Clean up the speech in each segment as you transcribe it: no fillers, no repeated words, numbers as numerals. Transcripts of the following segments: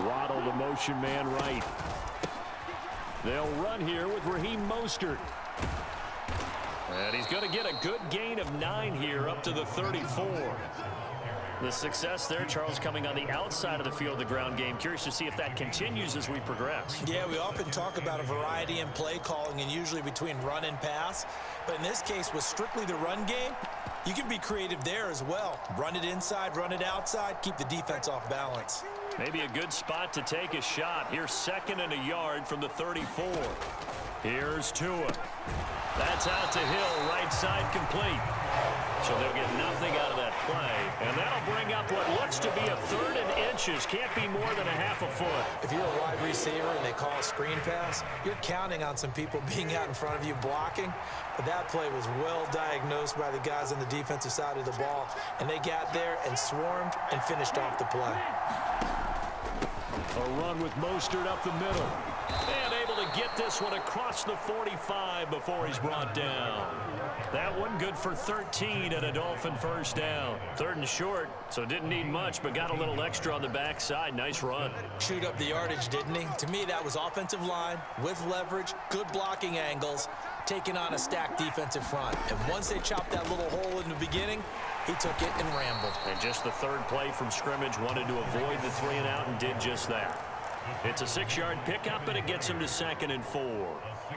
Waddle, the motion man right. They'll run here with Raheem Mostert. And he's going to get a good gain of 9 here up to the 34. The success there, Charles, coming on the outside of the field, the ground game. Curious to see if that continues as we progress. Yeah, we often talk about a variety in play calling and usually between run and pass. But in this case, with strictly the run game, you can be creative there as well. Run it inside, run it outside, keep the defense off balance. Maybe a good spot to take a shot. Here's 2nd and a yard from the 34. Here's Tua. That's out to Hill, right side complete. So they'll get nothing out of that play. And that'll bring up what looks to be a 3rd and inches. Can't be more than a half a foot. If you're a wide receiver and they call a screen pass, you're counting on some people being out in front of you blocking. But that play was well diagnosed by the guys on the defensive side of the ball. And they got there and swarmed and finished off the play. A run with Mostert up the middle. And able to get this one across the 45 before he's brought down. That one good for 13 and a Dolphin first down. 3rd and short, so didn't need much, but got a little extra on the backside. Nice run. Chewed up the yardage, didn't he? To me, that was offensive line with leverage, good blocking angles, taking on a stacked defensive front. And once they chopped that little hole in the beginning, he took it and rambled. And just the 3rd play from scrimmage, wanted to avoid the 3 and out and did just that. It's a 6-yard pickup, and it gets him to 2nd and 4.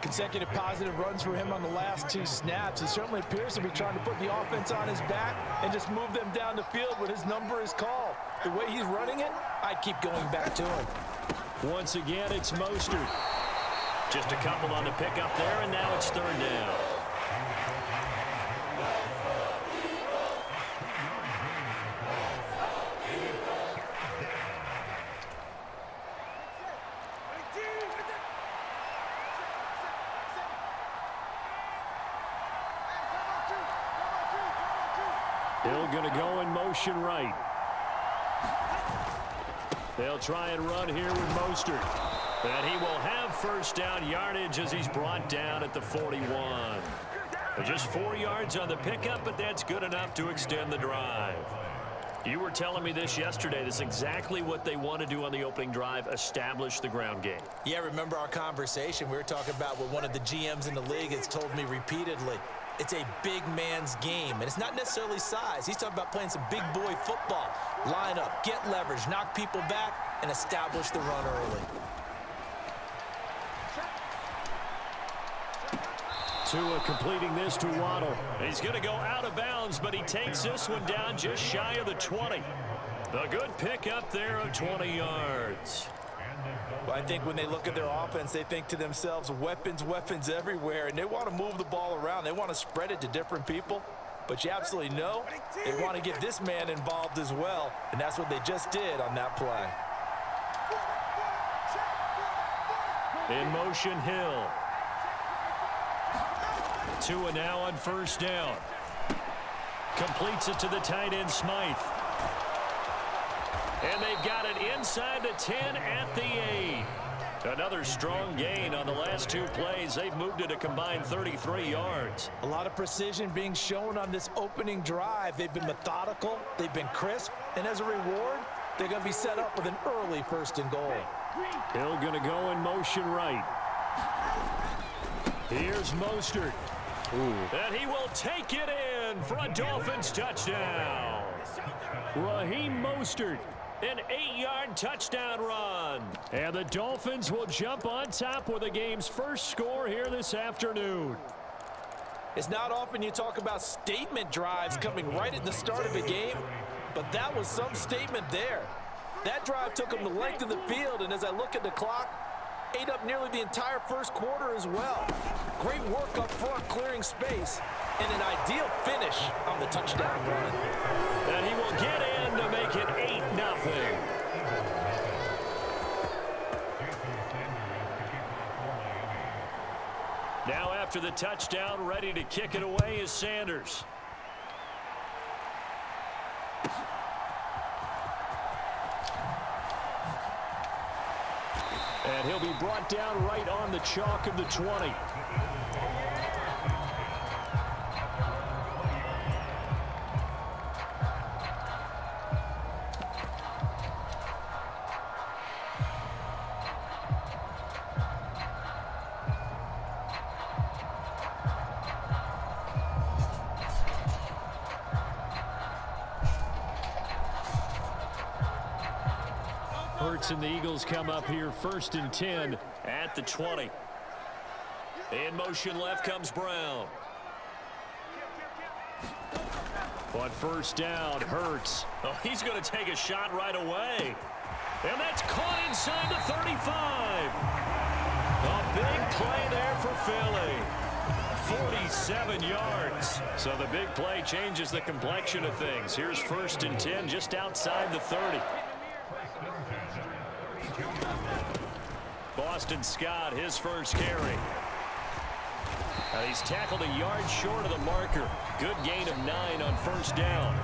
Consecutive positive runs for him on the last 2 snaps. He certainly appears to be trying to put the offense on his back and just move them down the field when his number is called. The way he's running it, I'd keep going back to him. Once again, it's Mostert. Just a couple on the pickup there, and now it's 3rd down. Hill going to go in motion right. They'll try and run here with Mostert. And he will have first down yardage as he's brought down at the 41. Just 4 yards on the pickup, but that's good enough to extend the drive. You were telling me this yesterday. This is exactly what they want to do on the opening drive, establish the ground game. Yeah, remember our conversation? We were talking about what one of the GMs in the league has told me repeatedly. It's a big man's game, and it's not necessarily size. He's talking about playing some big boy football. Line up, get leverage, knock people back, and establish the run early. Tua completing this to Waddle. He's going to go out of bounds, but he takes this one down just shy of the 20. A good pickup there of 20 yards. Well, I think when they look at their offense, they think to themselves, weapons, weapons everywhere, and they want to move the ball around. They want to spread it to different people, but you absolutely know they want to get this man involved as well, and that's what they just did on that play. In motion, Hill. Tua now on first down. Completes it to the tight end, Smythe. And they've got it inside the 10 at the 8. Another strong gain on the last 2 plays. They've moved it a combined 33 yards. A lot of precision being shown on this opening drive. They've been methodical, they've been crisp, and as a reward, they're going to be set up with an early 1st and goal. Hill going to go in motion right. Here's Mostert. And he will take it in for a Dolphins touchdown. Raheem Mostert, an 8-yard touchdown run. And the Dolphins will jump on top with the game's first score here this afternoon. It's not often you talk about statement drives coming right at the start of a game, but that was some statement there. That drive took them the length of the field, and as I look at the clock, ate up nearly the entire 1st quarter as well. Great work up front, clearing space, and an ideal finish on the touchdown run. And he will get in to make it 8-0. Now after the touchdown, ready to kick it away is Sanders. And he'll be brought down right on the chalk of the 20. Hurts and the Eagles come up here 1st and 10 at the 20. In motion left comes Brown. On 1st down, Hurts. Oh, he's going to take a shot right away. And that's caught inside the 35. A big play there for Philly. 47 yards. So the big play changes the complexion of things. Here's 1st and 10 just outside the 30. Boston Scott, his first carry. Now he's tackled a yard short of the marker. Good gain of 9 on 1st down.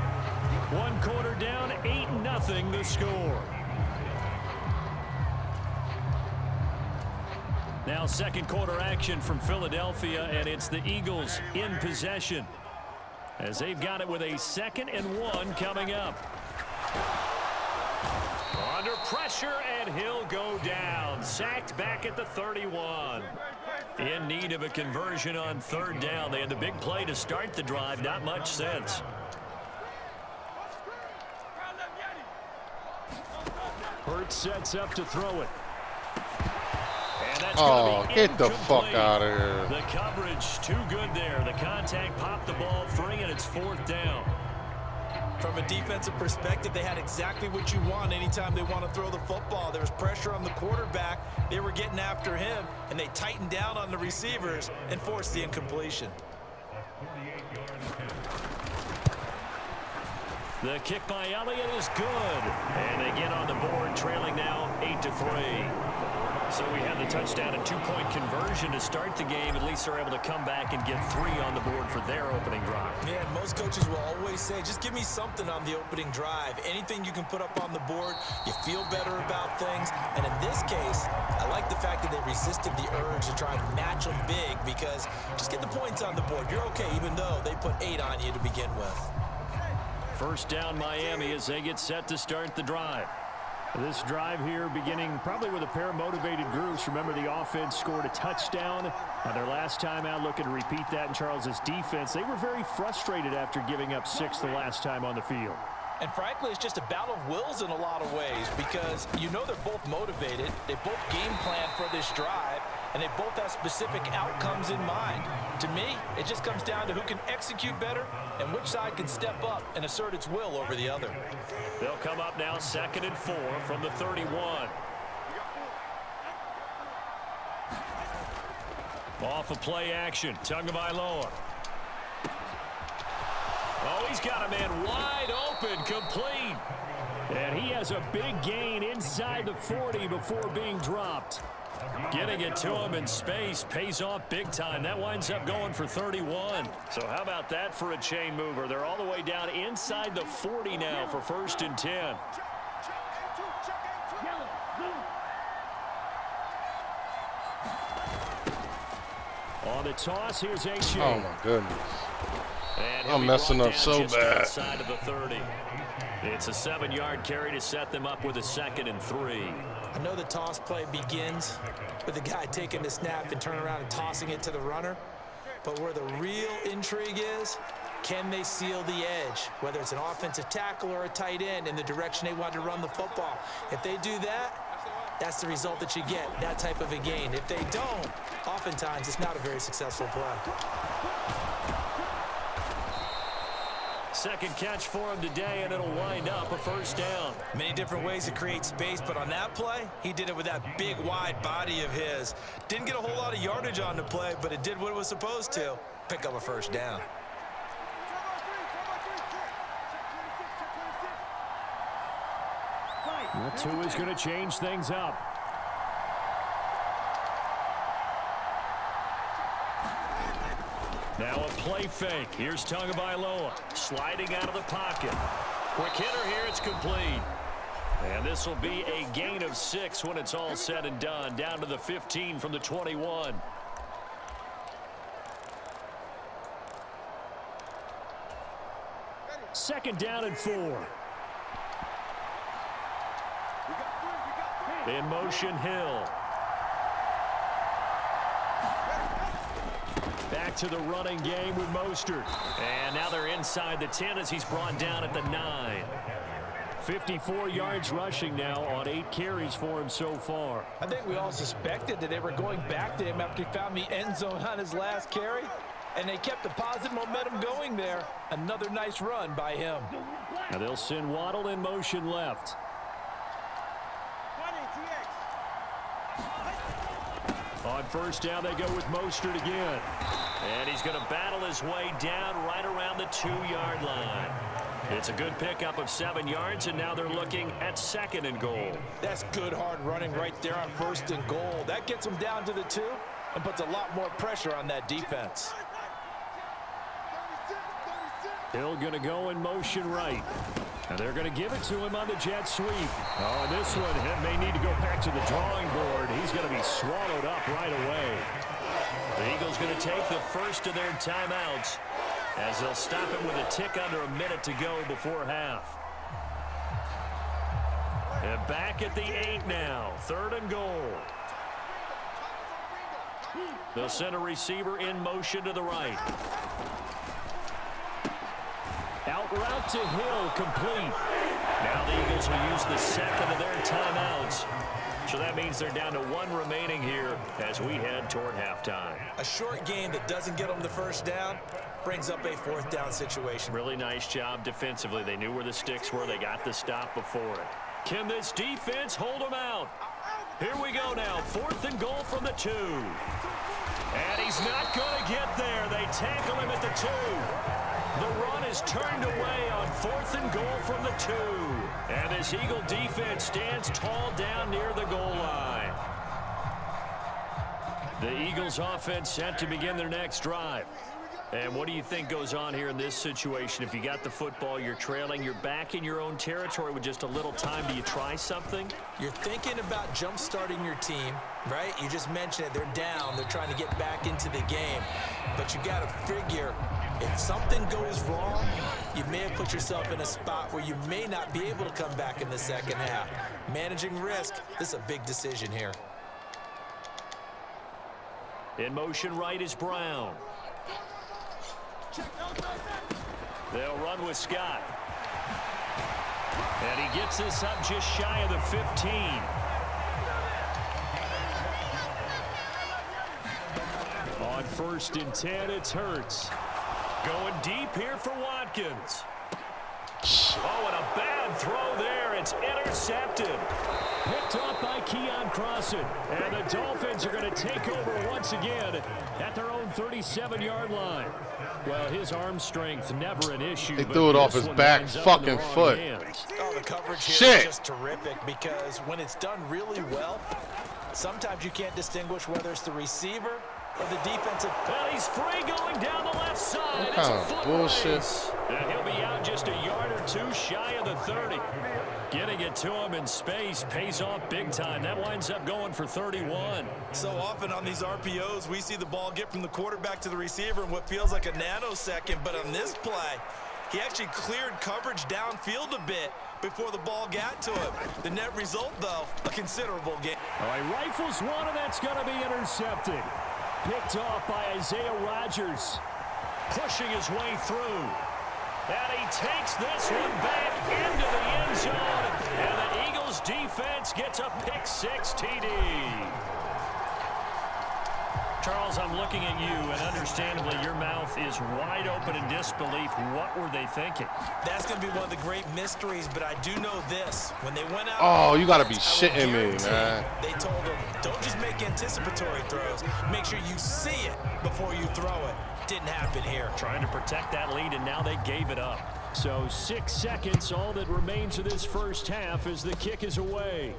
1 quarter down, 8-0 the score. Now 2nd quarter action from Philadelphia, and it's the Eagles in possession as they've got it with a 2nd and 1 coming up. Under pressure, and he'll go down. Sacked back at the 31. In need of a conversion on 3rd down. They had the big play to start the drive. Not much sense. Hurts sets up to throw it. And that's going to be get the fuck out of here. The coverage too good there. The contact popped the ball free, and it's 4th down. From a defensive perspective, they had exactly what you want anytime they want to throw the football. There was pressure on the quarterback. They were getting after him, and they tightened down on the receivers and forced the incompletion. The kick by Elliott is good. And they get on the board, trailing now 8-3. So we have the touchdown and 2-point conversion to start the game. At least they're able to come back and get 3 on the board for their opening drive. Yeah, most coaches will always say, just give me something on the opening drive. Anything you can put up on the board, you feel better about things. And in this case, I like the fact that they resisted the urge to try and match them big, because just get the points on the board. You're okay, even though they put 8 on you to begin with. 1st down Miami as they get set to start the drive. This drive here beginning probably with a pair of motivated groups. Remember, the offense scored a touchdown on their last time out, looking to repeat that in Charles's defense. They were very frustrated after giving up 6 the last time on the field. And frankly, it's just a battle of wills in a lot of ways, because you know they're both motivated. They both game plan for this drive, and they both have specific outcomes in mind. To me, it just comes down to who can execute better and which side can step up and assert its will over the other. They'll come up now 2nd and 4 from the 31. Off of play action, Tagovailoa. Oh, he's got a man wide open, complete. And he has a big gain inside the 40 before being dropped. Getting it to him in space pays off big time. That winds up going for 31. So how about that for a chain mover? They're all the way down inside the 40 now for 1st and 10. On the toss, here's H. Oh, my goodness. I'm messing up so bad. Outside of the 30. It's a 7-yard carry to set them up with a 2nd and 3. I know the toss play begins with the guy taking the snap and turning around and tossing it to the runner. But where the real intrigue is, can they seal the edge? Whether it's an offensive tackle or a tight end in the direction they want to run the football. If they do that, that's the result that you get, that type of a gain. If they don't, oftentimes it's not a very successful play. 2nd catch for him today, and it'll wind up a 1st down. Many different ways to create space, but on that play, he did it with that big, wide body of his. Didn't get a whole lot of yardage on the play, but it did what it was supposed to. Pick up a 1st down. That 2 is going to change things up. Now a play fake. Here's Tagovailoa sliding out of the pocket. Quick hitter here. It's complete. And this will be a gain of 6 when it's all said and done. Down to the 15 from the 21. Second down and 4. In motion, Hill. Back to the running game with Mostert. And now they're inside the 10 as he's brought down at the 9. 54 yards rushing now on 8 carries for him so far. I think we all suspected that they were going back to him after he found the end zone on his last carry, and they kept the positive momentum going there. Another nice run by him. Now they'll send Waddle in motion left. On first down, they go with Mostert again. And he's going to battle his way down right around the 2-yard line. It's a good pickup of 7 yards, and now they're looking at 2nd and goal. That's good hard running right there on 1st and goal. That gets them down to the 2 and puts a lot more pressure on that defense. Hill going to go in motion right. And they're going to give it to him on the jet sweep. Oh, and this one may need to go back to the drawing board. He's going to be swallowed up right away. The Eagles going to take the first of their timeouts as they'll stop it with a tick under a minute to go before half. And back at the 8 now. 3rd and goal. They'll send a receiver in motion to the right. Out route to Hill, complete. Now the Eagles will use the 2nd of their timeouts. So that means they're down to 1 remaining here as we head toward halftime. A short game that doesn't get them the first down brings up a 4th down situation. Really nice job defensively. They knew where the sticks were. They got the stop before it. Can this defense hold them out? Here we go now. 4th and goal from the 2. And he's not going to get there. They tackle him at the 2. The run is turned away on 4th and goal from the 2. And this Eagle defense stands tall down near the goal line. The Eagles offense set to begin their next drive. And what do you think goes on here in this situation? If you got the football, you're trailing, you're back in your own territory with just a little time. Do you try something? You're thinking about jump-starting your team, right? You just mentioned it. They're down. They're trying to get back into the game. But you got to figure, if something goes wrong, you may have put yourself in a spot where you may not be able to come back in the second half. Managing risk, this is a big decision here. In motion right is Brown. They'll run with Scott. And he gets this up just shy of the 15. On 1st and 10, it's Hurts. Going deep here for Watkins. Oh, and a bad throw there. It's intercepted. Picked off by Keon Crossan. And the Dolphins are going to take over once again at their own 37-yard line. Well, his arm strength never an issue. He threw it off his back fucking foot. Oh, the coverage here is just terrific because when it's done really well, sometimes you can't distinguish whether it's the receiver or the defensive. Well, he's free going down the left side. What kind of bullshit? And he'll be out just a yard or 2 shy of the 30. Getting it to him in space pays off big time. That winds up going for 31. So often on these RPOs, we see the ball get from the quarterback to the receiver in what feels like a nanosecond. But on this play, he actually cleared coverage downfield a bit before the ball got to him. The net result, though, a considerable gain. All right, rifles one, and that's going to be intercepted. Picked off by Isaiah Rodgers. Pushing his way through. And he takes this one back into the end zone. And the Eagles defense gets a pick-6 TD. Charles, I'm looking at you, and understandably your mouth is wide open in disbelief. What were they thinking? That's going to be one of the great mysteries, but I do know this. When they went out... Oh, you got to be shitting me, man. They told him, don't just make anticipatory throws. Make sure you see it before you throw it. Didn't happen here. Trying to protect that lead, and now they gave it up. So 6 seconds, all that remains of this first half as the kick is away.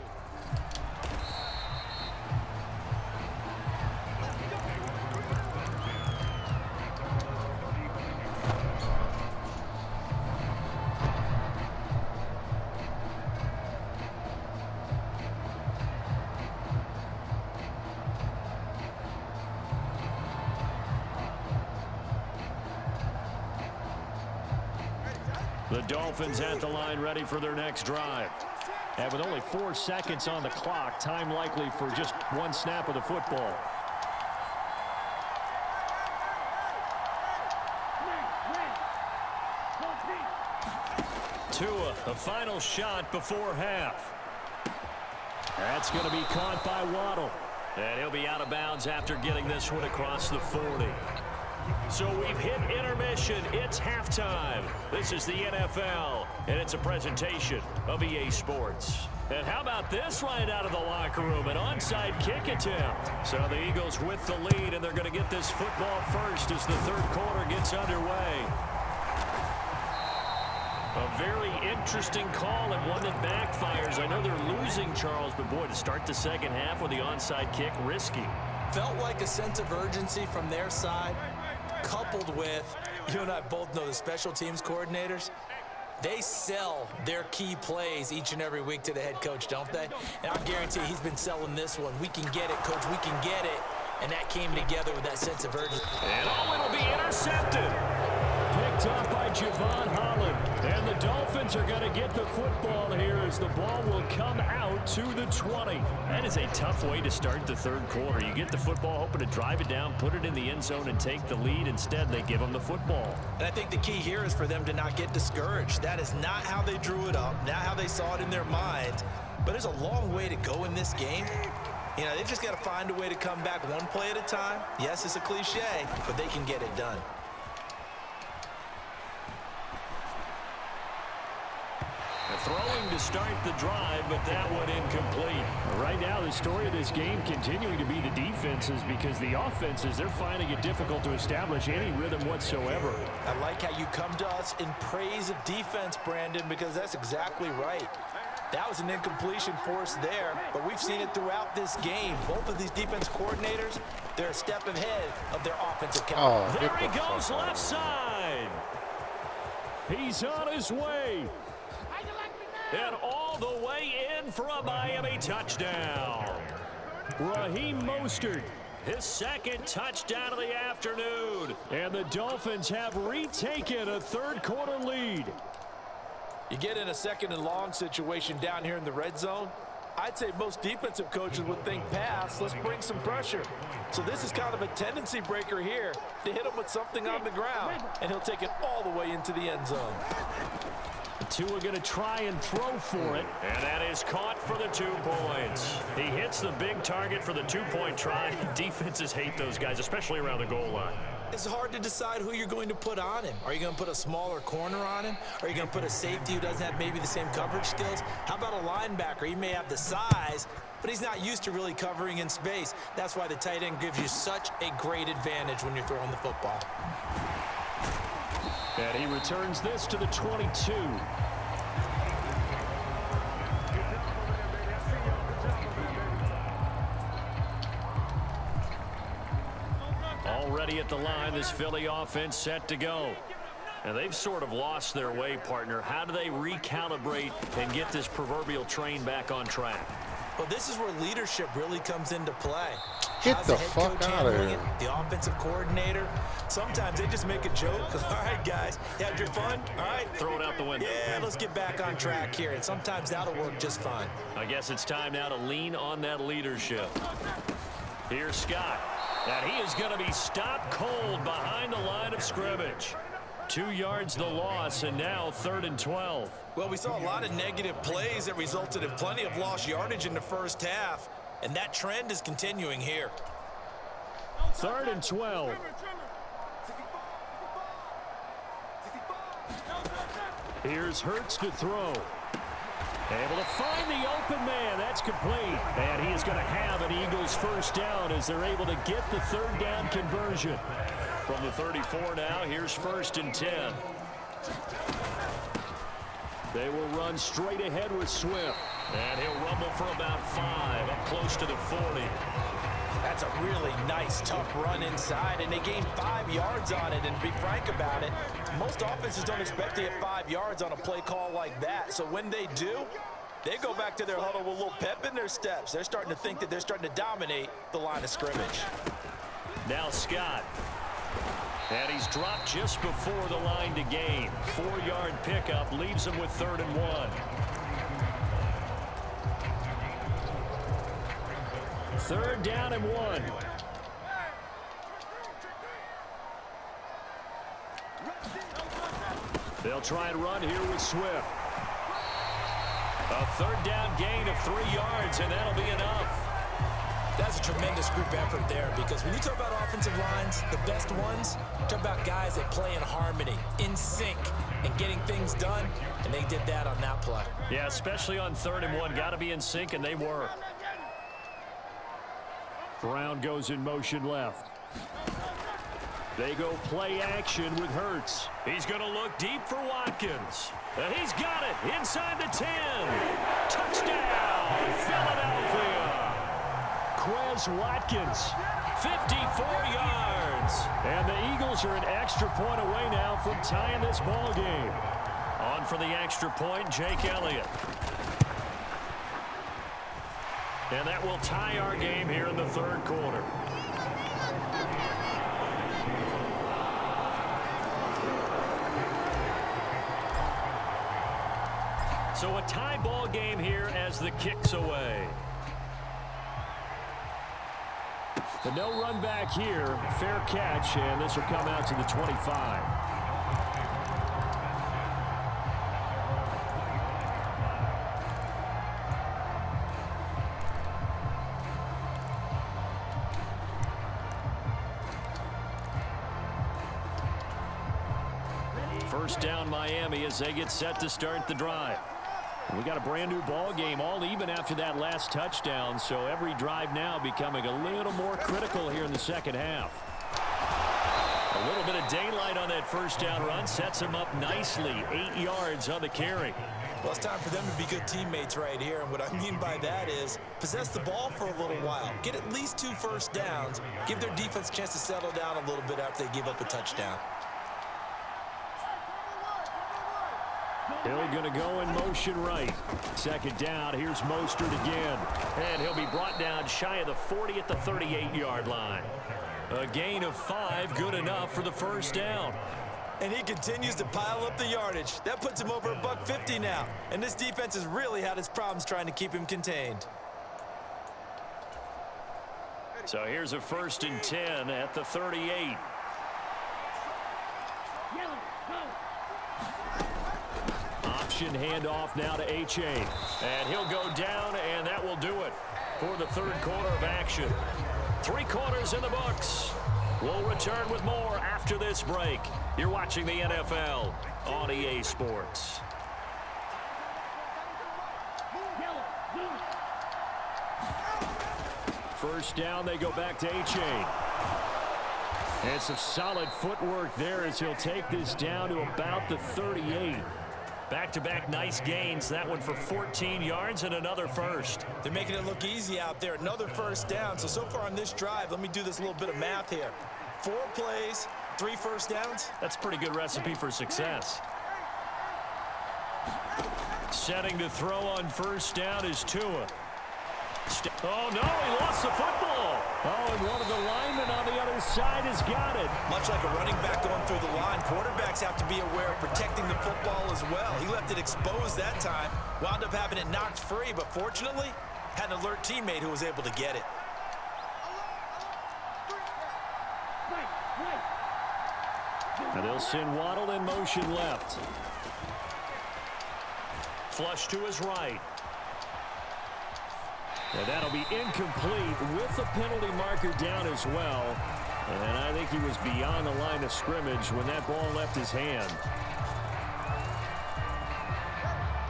The Dolphins at the line ready for their next drive. And with only 4 seconds on the clock, time likely for just 1 snap of the football. Tua A final shot before half. That's going to be caught by Waddle. And he'll be out of bounds after getting this one across the 40. So we've hit intermission. It's halftime. This is the NFL, and it's a presentation of EA Sports. And how about this right out of the locker room? An onside kick attempt. So the Eagles with the lead, and they're going to get this football first as the third quarter gets underway. A very interesting call and one that backfires. I know they're losing, Charles, but boy, to start the second half with the onside kick, risky. Felt like a sense of urgency from their side, coupled with, you and I both know the special teams coordinators, they sell their key plays each and every week to the head coach, don't they? And I guarantee he's been selling this one. We can get it, coach, we can get it. And that came together with that sense of urgency. And it'll be intercepted. Picked up by Javon Holland. And the Dolphins are going to get the football here as the ball will come out to the 20. That is a tough way to start the third quarter. You get the football, hoping to drive it down, put it in the end zone, and take the lead. Instead, they give them the football. And I think the key here is for them to not get discouraged. That is not how they drew it up, not how they saw it in their mind. But there's a long way to go in this game. You know, they've just got to find a way to come back one play at a time. Yes, it's a cliche, but they can get it done. Throwing to start the drive, but that one incomplete. Right now, the story of this game continuing to be the defenses, because the offenses, they're finding it difficult to establish any rhythm whatsoever. I like how you come to us in praise of defense, Brandon, because that's exactly right. That was an incompletion force there, but we've seen it throughout this game. Both of these defense coordinators, they're a step ahead of their offensive counter. There he goes, left side. He's on his way. And all the way in for a Miami touchdown. Raheem Mostert. His second touchdown of the afternoon. And the Dolphins have retaken a third quarter lead. You get in a second and long situation down here in the red zone, I'd say most defensive coaches would think pass, let's bring some pressure. So this is kind of a tendency breaker here to hit him with something on the ground, and he'll take it all the way into the end zone. The two are going to try and throw for it. And that is caught for the 2 points. He hits the big target for the 2-point try. Defenses hate those guys, especially around the goal line. It's hard to decide who you're going to put on him. Are you going to put a smaller corner on him? Are you going to put a safety who doesn't have maybe the same coverage skills? How about a linebacker? He may have the size, but he's not used to really covering in space. That's why the tight end gives you such a great advantage when you're throwing the football. And he returns this to the 22. Already at the line, this Philly offense set to go. And they've sort of lost their way, partner. How do they recalibrate and get this proverbial train back on track? Well, this is where leadership really comes into play. Get the fuck out of here. The offensive coordinator. Sometimes they just make a joke. All right, guys, you had your fun? All right. Throw it out the window. Yeah, let's get back on track here. And sometimes that'll work just fine. I guess it's time now to lean on that leadership. Here's Scott. And he is going to be stopped cold behind the line of scrimmage. 2 yards the loss, and now 3rd and 12. Well, we saw a lot of negative plays that resulted in plenty of lost yardage in the first half, and that trend is continuing here. 3rd and 12. Here's Hurts to throw. Able to find the open man. That's complete. And he is going to have an Eagles first down as they're able to get the 3rd down conversion. From the 34 now, here's 1st and 10. They will run straight ahead with Swift. And he'll rumble for about 5, up close to the 40. That's a really nice, tough run inside, and they gained 5 yards on it. And to be frank about it, most offenses don't expect to get 5 yards on a play call like that. So when they do, they go back to their huddle with a little pep in their steps. They're starting to think that they're starting to dominate the line of scrimmage. Now Scott. And he's dropped just before the line to gain. 4-yard pickup leaves him with 3rd and 1. 3rd down and 1. They'll try and run here with Swift. A third down gain of 3 yards, and that'll be enough. That's a tremendous group effort there, because when you talk about offensive lines, the best ones, talk about guys that play in harmony, in sync, and getting things done, and they did that on that play. Yeah, especially on 3rd and 1. Got to be in sync, and they were. Brown goes in motion left. They go play action with Hurts. He's going to look deep for Watkins. And he's got it inside the 10. Touchdown, Philadelphia. Quez Watkins. 54 yards. And the Eagles are an extra point away now from tying this ball game. On for the extra point, Jake Elliott. And that will tie our game here in the 3rd quarter. So a tie ball game here as the kick's away. The no run back here, fair catch, and this will come out to the 25. First down Miami as they get set to start the drive. We got a brand new ball game, all even after that last touchdown, so every drive now becoming a little more critical here in the 2nd half. A little bit of daylight on that first down run sets them up nicely. 8 yards on the carry. Well, it's time for them to be good teammates right here, and what I mean by that is possess the ball for a little while, get at least 2 first downs, give their defense a chance to settle down a little bit after they give up a touchdown. Hill going to go in motion right. 2nd down. Here's Mostert again. And he'll be brought down shy of the 40 at the 38-yard line. A gain of 5, good enough for the first down. And he continues to pile up the yardage. That puts him over $150 now. And this defense has really had its problems trying to keep him contained. So here's a 1st and 10 at the 38. Option handoff now to H.A. And he'll go down, and that will do it for the 3rd quarter of action. 3 quarters in the books. We'll return with more after this break. You're watching the NFL on EA Sports. First down, they go back to H.A. And some solid footwork there as he'll take this down to about the 38. Back-to-back nice gains. That one for 14 yards and another first. They're making it look easy out there. Another first down. So far on this drive, let me do this little bit of math here. 4 plays, 3 first downs. That's a pretty good recipe for success. Setting to throw on first down is Tua. Oh, no, he lost the football. Oh, and one of the linemen on the other side has got it. Much like a running back going through the line, quarterbacks have to be aware of protecting the football as well. He left it exposed that time, wound up having it knocked free, but fortunately, had an alert teammate who was able to get it. And they'll send Waddle in motion left. Flush to his right. And that'll be incomplete with the penalty marker down as well. And I think he was beyond the line of scrimmage when that ball left his hand.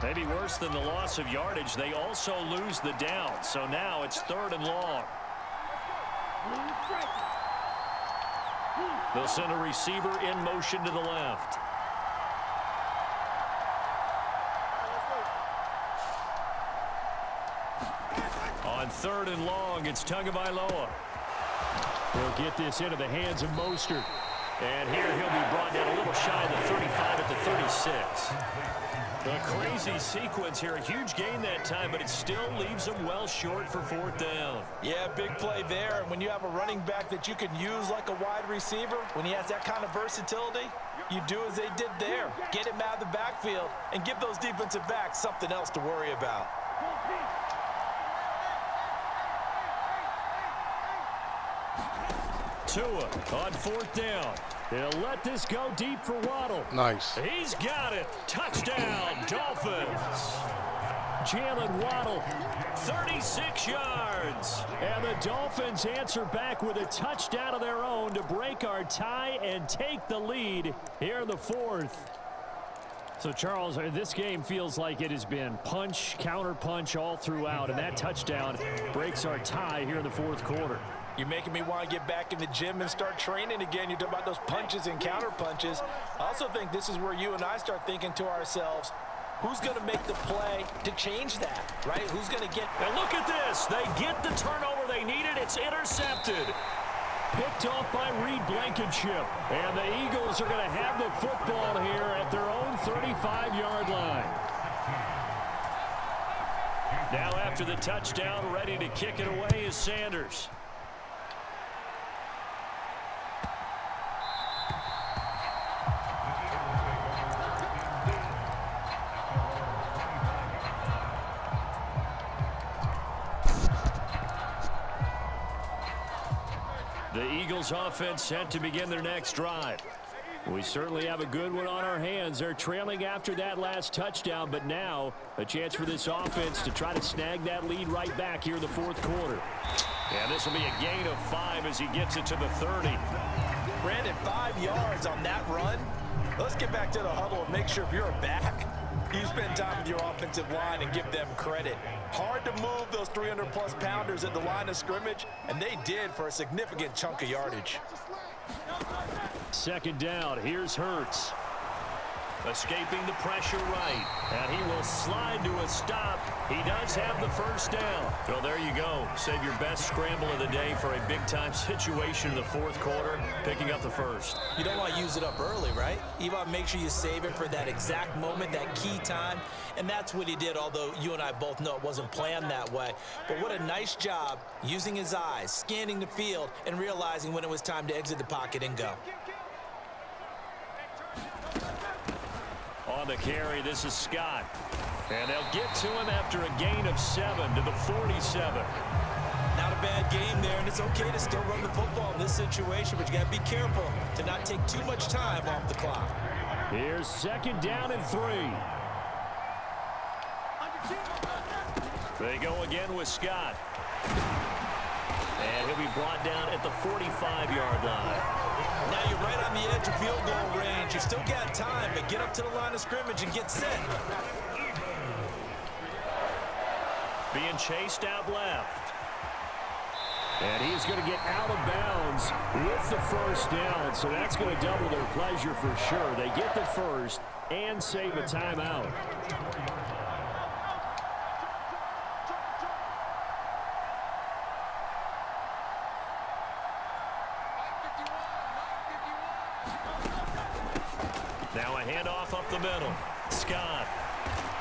Maybe worse than the loss of yardage, they also lose the down. So now it's 3rd and long. They'll send a receiver in motion to the left. On 3rd and long, it's Tagovailoa. They'll get this into the hands of Mostert. And here he'll be brought down a little shy of the 35 at the 36. A crazy sequence here. A huge gain that time, but it still leaves him well short for 4th down. Yeah, big play there. And when you have a running back that you can use like a wide receiver, when he has that kind of versatility, you do as they did there. Get him out of the backfield and give those defensive backs something else to worry about. Tua on 4th down. They'll let this go deep for Waddle. Nice. He's got it. Touchdown, Dolphins. Jalen Waddle. 36 yards. And the Dolphins answer back with a touchdown of their own to break our tie and take the lead here in the fourth. So, Charles, this game feels like it has been punch, counter-punch all throughout, and that touchdown breaks our tie here in the fourth quarter. You're making me want to get back in the gym and start training again. You're talking about those punches and counter-punches. I also think this is where you and I start thinking to ourselves, who's going to make the play to change that, right? Who's going to get... And look at this. They get the turnover they needed. It's intercepted. Picked off by Reed Blankenship. And the Eagles are going to have the football here at their own 35-yard line. Now after the touchdown, ready to kick it away is Sanders. The Eagles offense set to begin their next drive. We certainly have a good one on our hands. They're trailing after that last touchdown, but now a chance for this offense to try to snag that lead right back here in the fourth quarter. And this will be a gain of 5 as he gets it to the 30. Brandon, 5 yards on that run. Let's get back to the huddle and make sure if you're a back, you spend time with your offensive line and give them credit. Hard to move those 300-plus pounders at the line of scrimmage, and they did for a significant chunk of yardage. Second down. Here's Hurts. Escaping the pressure right. And he will slide to a stop. He does have the first down. Well, there you go. Save your best scramble of the day for a big-time situation in the fourth quarter, picking up the first. You don't want to use it up early, right? You want to make sure you save it for that exact moment, that key time. And that's what he did, although you and I both know it wasn't planned that way. But what a nice job using his eyes, scanning the field, and realizing when it was time to exit the pocket and go. On the carry, this is Scott. And they'll get to him after a gain of 7 to the 47. Not a bad game there, and it's okay to still run the football in this situation, but you got to be careful to not take too much time off the clock. Here's second down and 3. They go again with Scott. And he'll be brought down at the 45-yard line. Now you're right on the edge of field goal range. You still got time, but get up to the line of scrimmage and get set. Being chased out left. And he's going to get out of bounds with the first down, so that's going to double their pleasure for sure. They get the first and save a timeout. Now a handoff up the middle. Scott.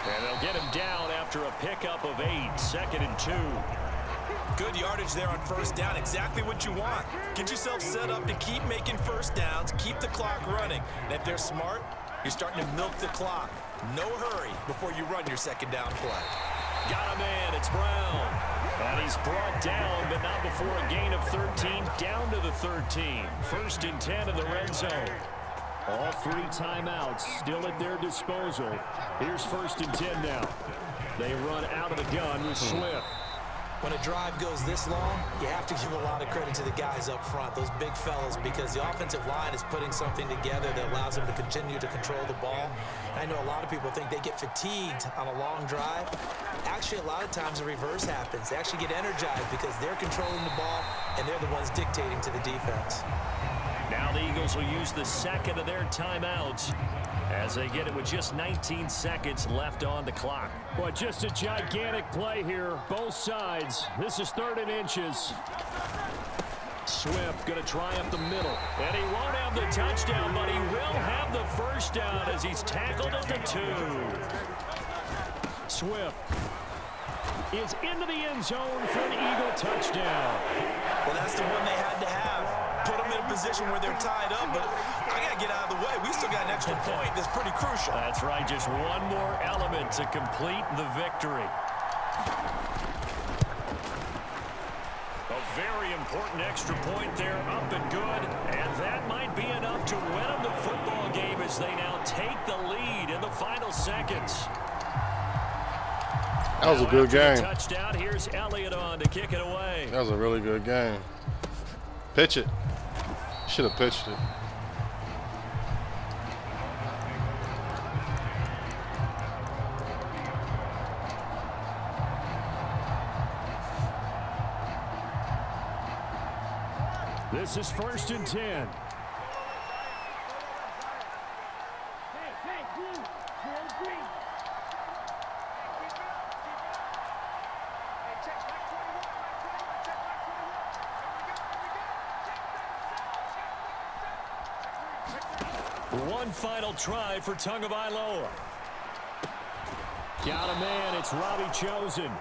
And they'll get him down after a pickup of 8. Second and 2. Good yardage there on first down. Exactly what you want. Get yourself set up to keep making first downs, keep the clock running. And if they're smart, you're starting to milk the clock. No hurry before you run your second down play. Got a man. It's Brown. And he's brought down, but not before a gain of 13. Down to the 13. First and 10 in the red zone. All 3 timeouts still at their disposal. Here's first and 10 now. They run out of the gun with Swift. When a drive goes this long, you have to give a lot of credit to the guys up front, those big fellas, because the offensive line is putting something together that allows them to continue to control the ball. And I know a lot of people think they get fatigued on a long drive. Actually, a lot of times the reverse happens. They actually get energized because they're controlling the ball, and they're the ones dictating to the defense. Now the Eagles will use the second of their timeouts as they get it with just 19 seconds left on the clock. Well, just a gigantic play here, both sides. This is 3rd and inches. Swift going to try up the middle. And he won't have the touchdown, but he will have the first down as he's tackled at the 2. Swift is into the end zone for an Eagle touchdown. Well, that's the one they had to have. Put them in a position where they're tied up, but I got to get out of the way. We still got an extra point that's pretty crucial. That's right, just one more element to complete the victory. A very important extra point there, up and good, and that might be enough to win them the football game as they now take the lead in the final seconds. That was a good game. Touchdown. Here's Elliott on to kick it away. That was a really good game. Pitch it. Should have pitched it. This is 1st and 10. One final try for Tagovailoa. Got a man. It's Robbie Chosen.